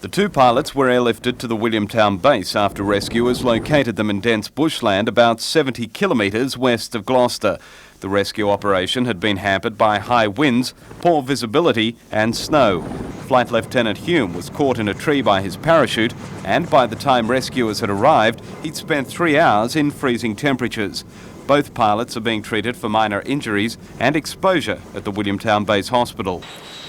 The two pilots were airlifted to the Williamtown base after rescuers located them in dense bushland about 70 kilometres west of Gloucester. The rescue operation had been hampered by high winds, poor visibility and snow. Flight Lieutenant Hume was caught in a tree by his parachute, and by the time rescuers had arrived, he'd spent 3 hours in freezing temperatures. Both pilots are being treated for minor injuries and exposure at the Williamtown Base Hospital.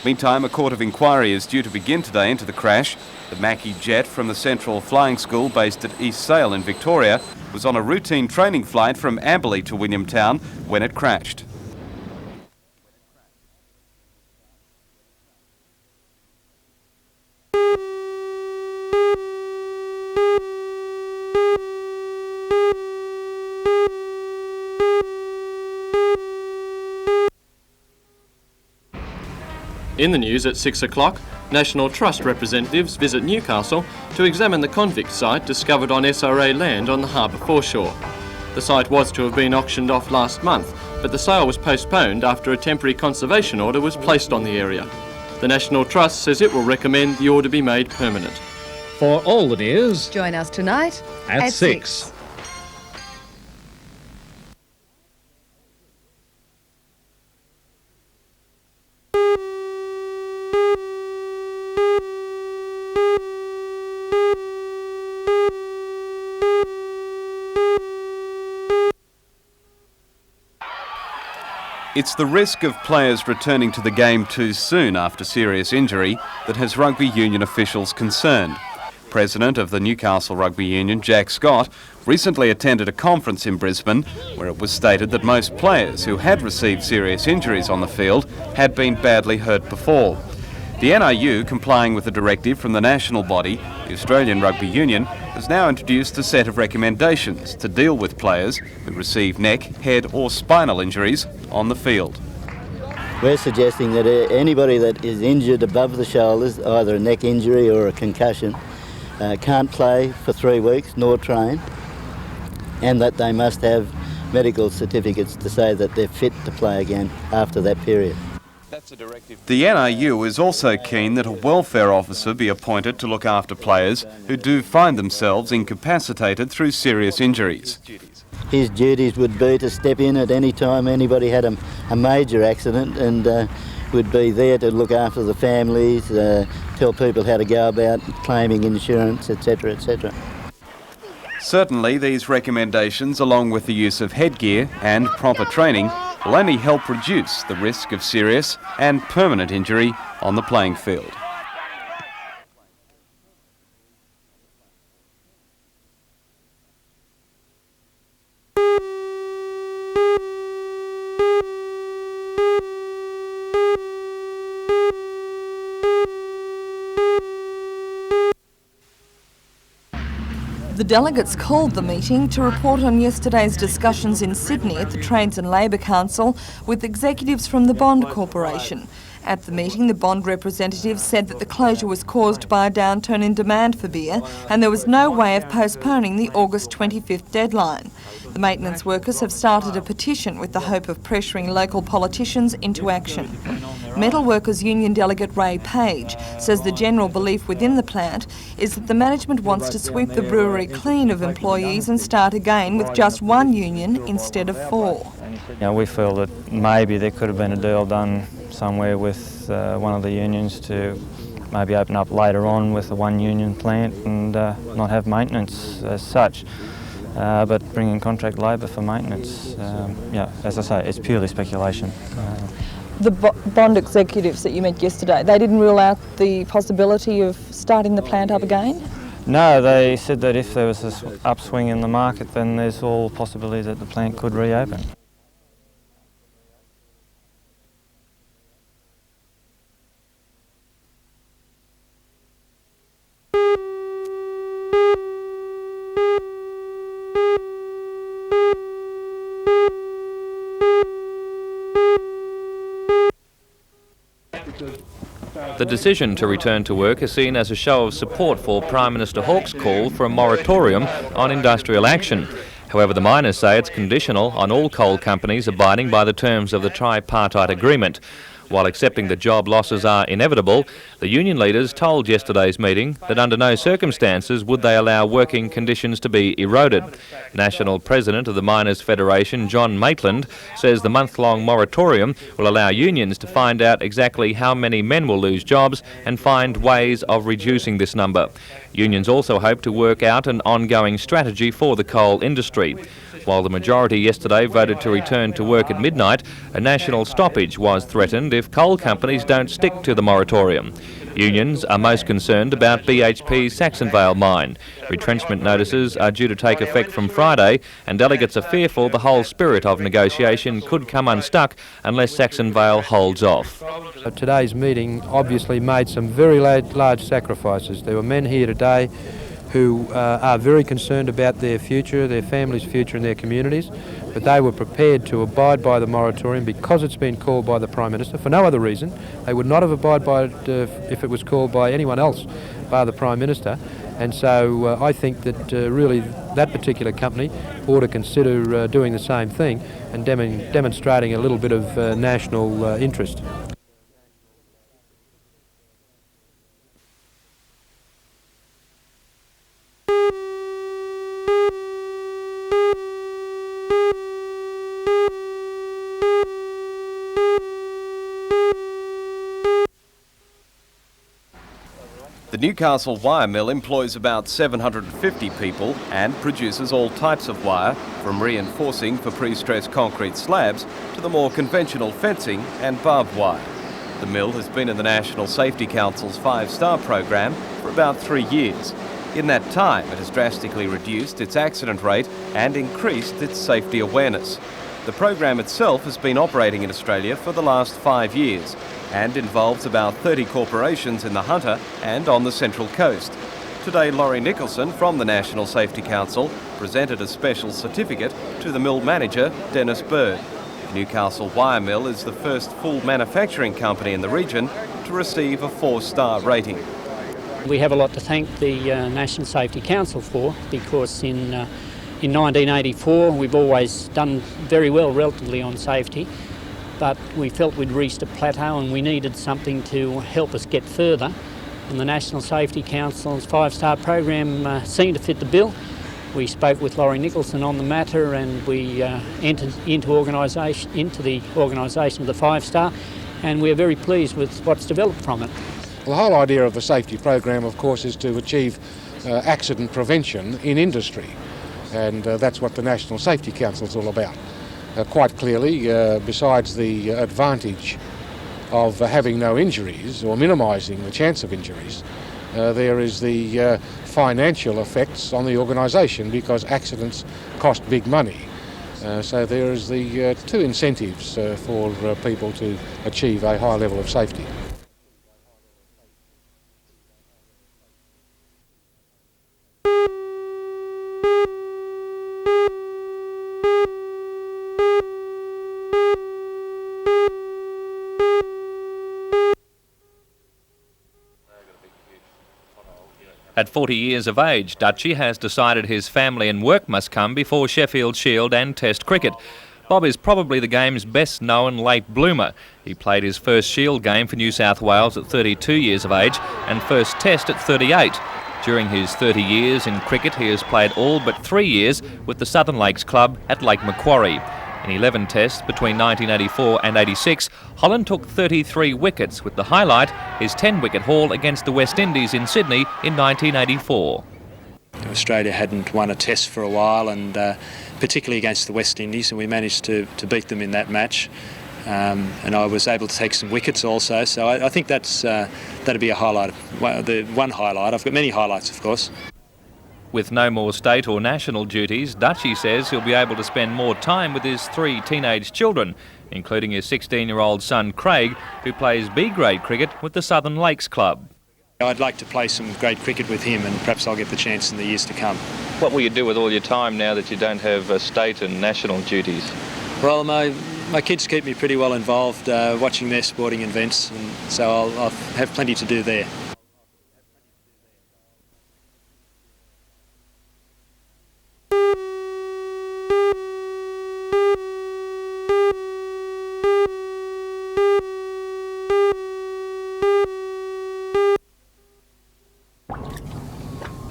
Meantime, a court of inquiry is due to begin today into the crash. The Mackie jet from the Central Flying School based at East Sale in Victoria was on a routine training flight from Amberley to Williamtown when it crashed. In the news at 6 o'clock, National Trust representatives visit Newcastle to examine the Convict site discovered on SRA land on the harbour foreshore. The site was to have been auctioned off last month, but the sale was postponed after a temporary conservation order was placed on the area. The National Trust says it will recommend the order be made permanent. For all the news, join us tonight at 6. It's the risk of players returning to the game too soon after serious injury that has rugby union officials concerned. President of the Newcastle Rugby Union, Jack Scott, recently attended a conference in Brisbane where it was stated that most players who had received serious injuries on the field had been badly hurt before. The NRU, complying with a directive from the national body, the Australian Rugby Union, has now introduced a set of recommendations to deal with players who receive neck, head or spinal injuries on the field. We're suggesting that anybody that is injured above the shoulders, either a neck injury or a concussion, can't play for 3 weeks nor train, and that they must have medical certificates to say that they're fit to play again after that period. The NRU is also keen that a welfare officer be appointed to look after players who do find themselves incapacitated through serious injuries. His duties would be to step in at any time anybody had a major accident and would be there to look after the families, tell people how to go about claiming insurance, etc., etc. Certainly, these recommendations, along with the use of headgear and proper training, will only help reduce the risk of serious and permanent injury on the playing field. The delegates called the meeting to report on yesterday's discussions in Sydney at the Trades and Labour Council with executives from the Bond Corporation. At the meeting, the Bond representative said that the closure was caused by a downturn in demand for beer and there was no way of postponing the August 25th deadline. The maintenance workers have started a petition with the hope of pressuring local politicians into action. Metal Workers Union delegate Ray Page says the general belief within the plant is that the management wants to sweep the brewery clean of employees and start again with just one union instead of 4. We feel that maybe there could have been a deal done somewhere with one of the unions to maybe open up later on with the one union plant and not have maintenance as such. But bring in contract labour for maintenance, as I say, it's purely speculation. The Bond executives that you met yesterday, they didn't rule out the possibility of starting the plant up again? No, they said that if there was an upswing in the market, then there's all possibility that the plant could reopen. The decision to return to work is seen as a show of support for Prime Minister Hawke's call for a moratorium on industrial action. However, the miners say it's conditional on all coal companies abiding by the terms of the tripartite agreement. While accepting that job losses are inevitable, the union leaders told yesterday's meeting that under no circumstances would they allow working conditions to be eroded. National President of the Miners' Federation, John Maitland, says the month-long moratorium will allow unions to find out exactly how many men will lose jobs and find ways of reducing this number. Unions also hope to work out an ongoing strategy for the coal industry. While the majority yesterday voted to return to work at midnight, a national stoppage was threatened if coal companies don't stick to the moratorium. Unions are most concerned about BHP's Saxon Vale mine. Retrenchment notices are due to take effect from Friday, and delegates are fearful the whole spirit of negotiation could come unstuck unless Saxon Vale holds off. Today's meeting obviously made some very large sacrifices. There were men here today who are very concerned about their future, their family's future and their communities, but they were prepared to abide by the moratorium because it's been called by the Prime Minister. For no other reason, they would not have abided by it if it was called by anyone else bar the Prime Minister. And so I think that really that particular company ought to consider doing the same thing and demonstrating a little bit of national interest. The Newcastle wire mill employs about 750 people and produces all types of wire, from reinforcing for pre-stressed concrete slabs to the more conventional fencing and barbed wire. The mill has been in the National Safety Council's 5-star program for about 3 years. In that time, it has drastically reduced its accident rate and increased its safety awareness. The program itself has been operating in Australia for the last 5 years and involves about 30 corporations in the Hunter and on the Central Coast. Today, Laurie Nicholson from the National Safety Council presented a special certificate to the mill manager, Dennis Bird. Newcastle Wire Mill is the first full manufacturing company in the region to receive a 4-star rating. We have a lot to thank the National Safety Council for, because in 1984 we've always done very well relatively on safety, but we felt we'd reached a plateau and we needed something to help us get further. And the National Safety Council's 5-star program seemed to fit the bill. We spoke with Laurie Nicholson on the matter and we entered into the organisation of the 5-star, and we're very pleased with what's developed from it. Well, the whole idea of the safety program, of course, is to achieve accident prevention in industry, and that's what the National Safety Council is all about. Quite clearly, besides the advantage of having no injuries or minimising the chance of injuries, there is the financial effects on the organisation, because accidents cost big money. So there is the two incentives for people to achieve a high level of safety. At 40 years of age, Dutchie has decided his family and work must come before Sheffield Shield and Test cricket. Bob is probably the game's best-known late bloomer. He played his first Shield game for New South Wales at 32 years of age and first Test at 38. During his 30 years in cricket, he has played all but 3 years with the Southern Lakes Club at Lake Macquarie. In 11 tests between 1984 and 86, Holland took 33 wickets, with the highlight his 10-wicket haul against the West Indies in Sydney in 1984. Australia hadn't won a test for a while, and particularly against the West Indies, and we managed to beat them in that match. And I was able to take some wickets also, so I think that'd be a highlight. The one highlight. I've got many highlights, of course. With no more state or national duties, Dutchie says he'll be able to spend more time with his 3 teenage children, including his 16-year-old son Craig, who plays B-grade cricket with the Southern Lakes Club. I'd like to play some great cricket with him, and perhaps I'll get the chance in the years to come. What will you do with all your time now that you don't have state and national duties? Well, my kids keep me pretty well involved watching their sporting events, and so I'll have plenty to do there.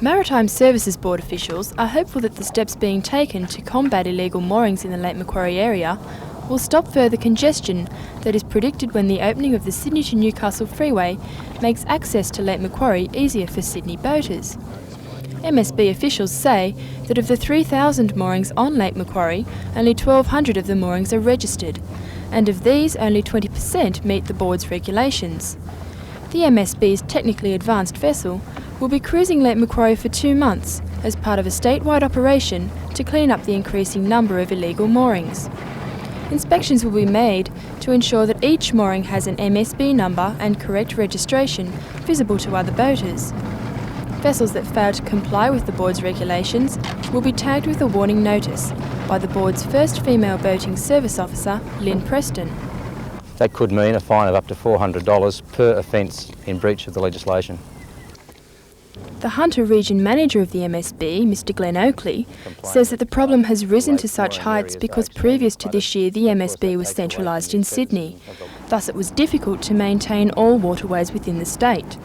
Maritime Services Board officials are hopeful that the steps being taken to combat illegal moorings in the Lake Macquarie area will stop further congestion that is predicted when the opening of the Sydney to Newcastle freeway makes access to Lake Macquarie easier for Sydney boaters. MSB officials say that of the 3,000 moorings on Lake Macquarie, only 1,200 of the moorings are registered, and of these only 20% meet the board's regulations. The MSB's technically advanced vessel will be cruising Lake Macquarie for 2 months as part of a statewide operation to clean up the increasing number of illegal moorings. Inspections will be made to ensure that each mooring has an MSB number and correct registration visible to other boaters. Vessels that fail to comply with the board's regulations will be tagged with a warning notice by the board's first female boating service officer, Lynn Preston. That could mean a fine of up to $400 per offence in breach of the legislation. The Hunter Region Manager of the MSB, Mr Glenn Oakley, says that the problem has risen to such heights because previous to this year the MSB was centralised in Sydney. Thus it was difficult to maintain all waterways within the state.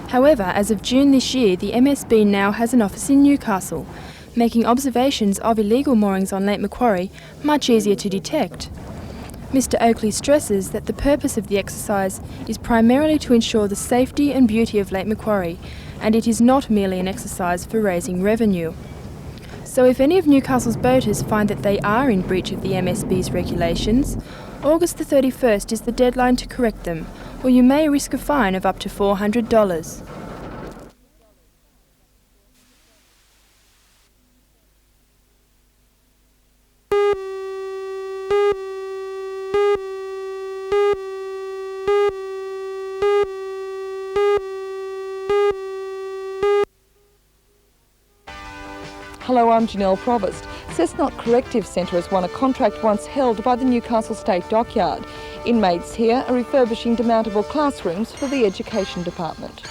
However, as of June this year, the MSB now has an office in Newcastle, making observations of illegal moorings on Lake Macquarie much easier to detect. Mr Oakley stresses that the purpose of the exercise is primarily to ensure the safety and beauty of Lake Macquarie, and it is not merely an exercise for raising revenue. So if any of Newcastle's boaters find that they are in breach of the MSB's regulations, August the 31st is the deadline to correct them, or you may risk a fine of up to $400. Hello, I'm Janelle Provost. Cessnock Corrective Centre has won a contract once held by the Newcastle State Dockyard. Inmates here are refurbishing demountable classrooms for the Education Department.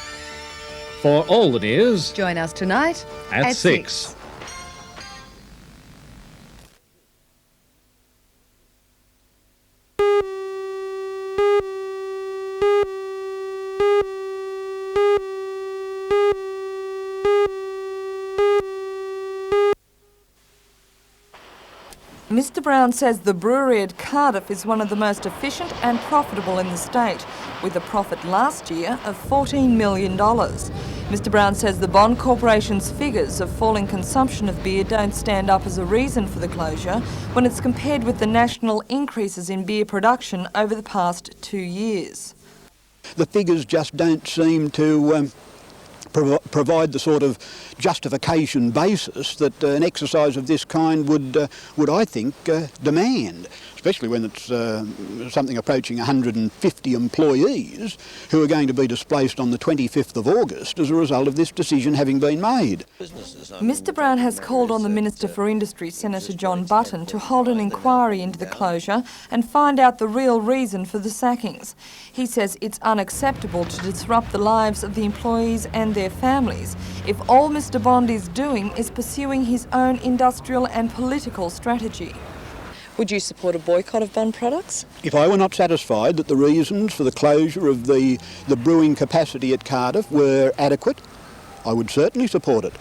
For all the news, join us tonight at 6. Mr Brown says the brewery at Cardiff is one of the most efficient and profitable in the state, with a profit last year of $14 million. Mr Brown says the Bond Corporation's figures of falling consumption of beer don't stand up as a reason for the closure when it's compared with the national increases in beer production over the past 2 years. The figures just don't seem to provide the sort of justification basis that an exercise of this kind would I think, demand, especially when it's something approaching 150 employees who are going to be displaced on the 25th of August as a result of this decision having been made. Mr Brown has called on the Minister for Industry, Senator John Button, to hold an inquiry into the closure and find out the real reason for the sackings. He says it's unacceptable to disrupt the lives of the employees and their families if all Mr Bond is doing is pursuing his own industrial and political strategy. Would you support a boycott of Bond products? If I were not satisfied that the reasons for the closure of the brewing capacity at Cardiff were adequate, I would certainly support it.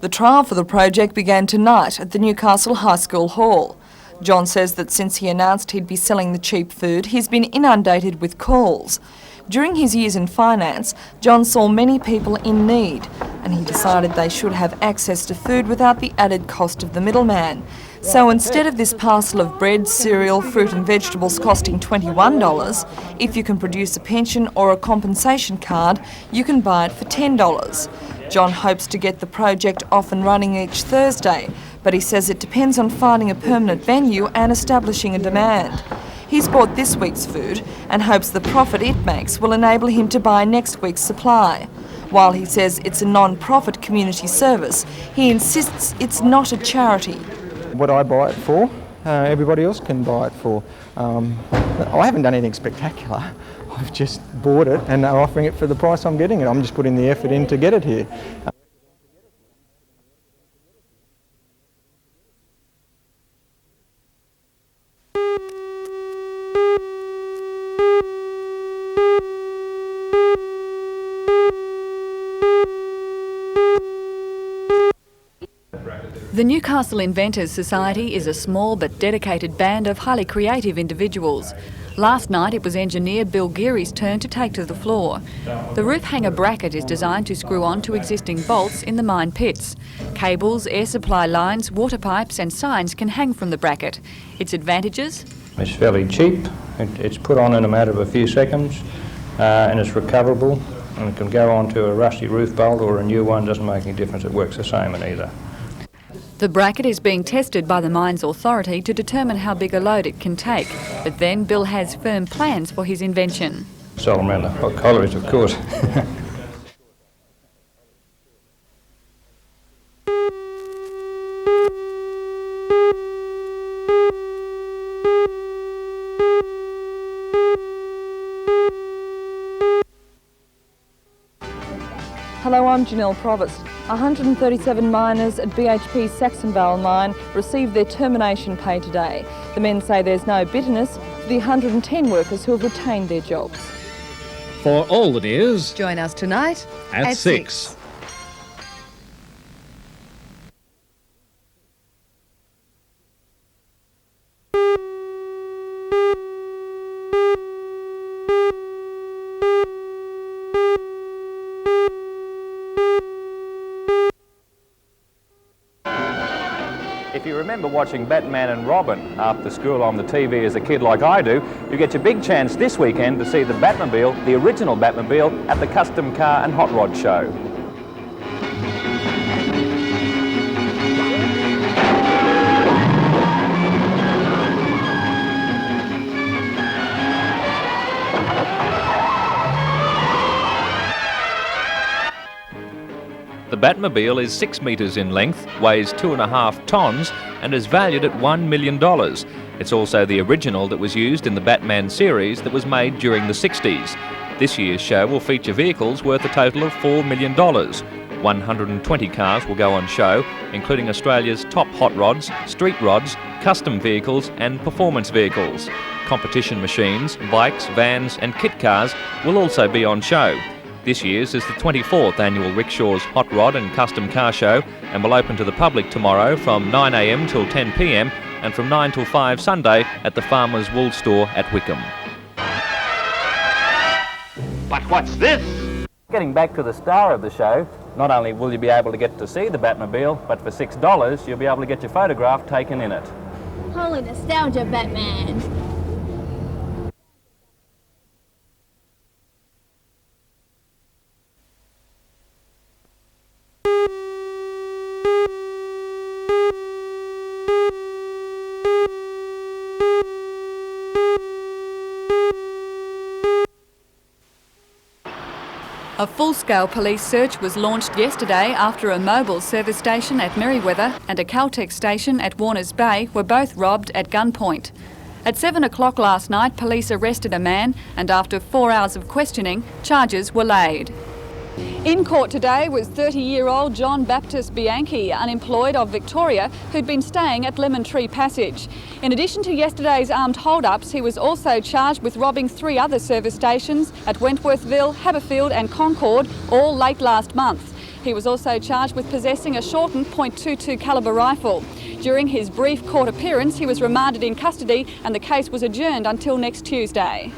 The trial for the project began tonight at the Newcastle High School Hall. John says that since he announced he'd be selling the cheap food, he's been inundated with calls. During his years in finance, John saw many people in need, and he decided they should have access to food without the added cost of the middleman. So instead of this parcel of bread, cereal, fruit and vegetables costing $21, if you can produce a pension or a compensation card, you can buy it for $10. John hopes to get the project off and running each Thursday, but he says it depends on finding a permanent venue and establishing a demand. He's bought this week's food and hopes the profit it makes will enable him to buy next week's supply. While he says it's a non-profit community service, he insists it's not a charity. What I buy it for everybody else can buy it for. I haven't done anything spectacular. I've just bought it and they're offering it for the price I'm getting it. I'm just putting the effort in to get it here. The Newcastle Inventors Society is a small but dedicated band of highly creative individuals. Last night it was engineer Bill Geary's turn to take to the floor. The roof hanger bracket is designed to screw on to existing bolts in the mine pits. Cables, air supply lines, water pipes and signs can hang from the bracket. Its advantages? It's fairly cheap, it's put on in a matter of a few seconds and it's recoverable and it can go onto a rusty roof bolt or a new one, doesn't make any difference, it works the same in either. The bracket is being tested by the Mines Authority to determine how big a load it can take, but then Bill has firm plans for his invention. Sell them around the hot collieries, of course. Hello, I'm Janelle Provost. 137 miners at BHP's Saxon Vale mine received their termination pay today. The men say there's no bitterness for the 110 workers who have retained their jobs. For all the news, join us tonight at 6. If you remember watching Batman and Robin after school on the TV as a kid like I do, you get your big chance this weekend to see the Batmobile, the original Batmobile, at the Custom Car and Hot Rod Show. The Batmobile is 6 metres in length, weighs 2.5 tonnes and is valued at $1 million. It's also the original that was used in the Batman series that was made during the 60s. This year's show will feature vehicles worth a total of $4 million. 120 cars will go on show, including Australia's top hot rods, street rods, custom vehicles and performance vehicles. Competition machines, bikes, vans and kit cars will also be on show. This year's is the 24th annual Rickshaw's Hot Rod and Custom Car Show and will open to the public tomorrow from 9 a.m. till 10 p.m. and from 9 till 5 Sunday at the Farmers Wool Store at Wickham. But what's this? Getting back to the star of the show, not only will you be able to get to see the Batmobile, but for $6 you'll be able to get your photograph taken in it. Holy nostalgia, Batman! A full-scale police search was launched yesterday after a mobile service station at Merewether and a Caltex station at Warners Bay were both robbed at gunpoint. At 7 o'clock last night, police arrested a man and after 4 hours of questioning, charges were laid. In court today was 30-year-old John Baptist Bianchi, unemployed of Victoria, who'd been staying at Lemon Tree Passage. In addition to yesterday's armed hold-ups, he was also charged with robbing 3 other service stations at Wentworthville, Haberfield and Concord, all late last month. He was also charged with possessing a shortened .22 calibre rifle. During his brief court appearance, he was remanded in custody and the case was adjourned until next Tuesday.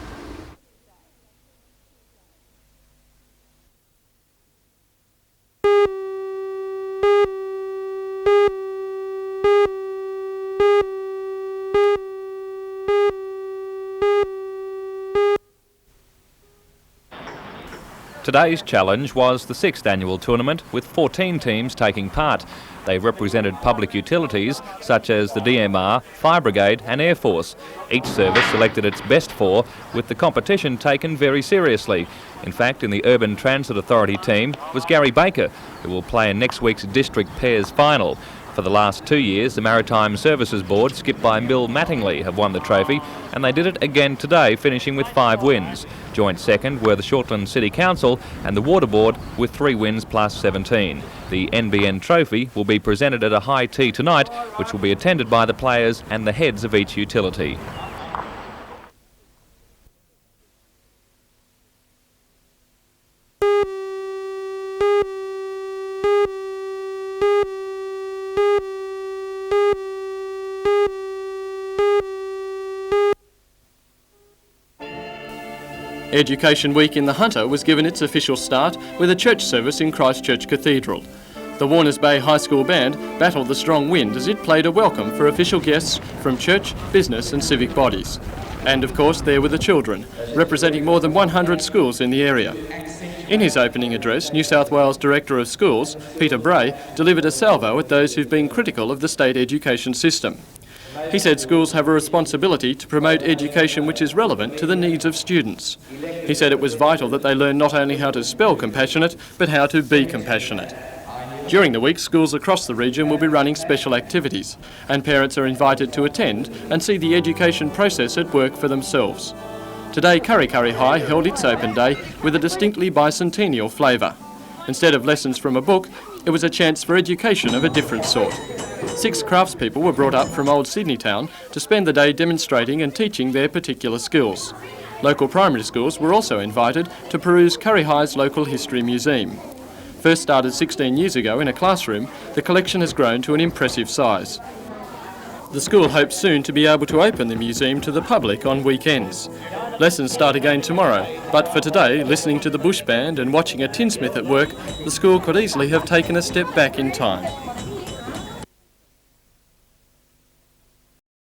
Today's challenge was the 6th annual tournament with 14 teams taking part. They represented public utilities such as the DMR, Fire Brigade and Air Force. Each service selected its best 4 with the competition taken very seriously. In fact, in the Urban Transit Authority team was Gary Baker, who will play in next week's District Pairs final. For the last 2 years, the Maritime Services Board, skipped by Mill Mattingley, have won the trophy, and they did it again today, finishing with 5 wins. Joint second were the Shortland City Council and the Water Board with 3 wins plus 17. The NBN trophy will be presented at a high tea tonight, which will be attended by the players and the heads of each utility. Education Week in the Hunter was given its official start with a church service in Christchurch Cathedral. The Warners Bay High School Band battled the strong wind as it played a welcome for official guests from church, business and civic bodies. And of course there were the children, representing more than 100 schools in the area. In his opening address, New South Wales Director of Schools, Peter Bray, delivered a salvo at those who've been critical of the state education system. He said schools have a responsibility to promote education which is relevant to the needs of students. He said it was vital that they learn not only how to spell compassionate, but how to be compassionate. During the week, schools across the region will be running special activities, and parents are invited to attend and see the education process at work for themselves. Today, Kurri Kurri High held its open day with a distinctly bicentennial flavour. Instead of lessons from a book, it was a chance for education of a different sort. 6 craftspeople were brought up from Old Sydney Town to spend the day demonstrating and teaching their particular skills. Local primary schools were also invited to peruse Kurri High's local history museum. First started 16 years ago in a classroom, the collection has grown to an impressive size. The school hopes soon to be able to open the museum to the public on weekends. Lessons start again tomorrow, but for today, listening to the bush band and watching a tinsmith at work, the school could easily have taken a step back in time.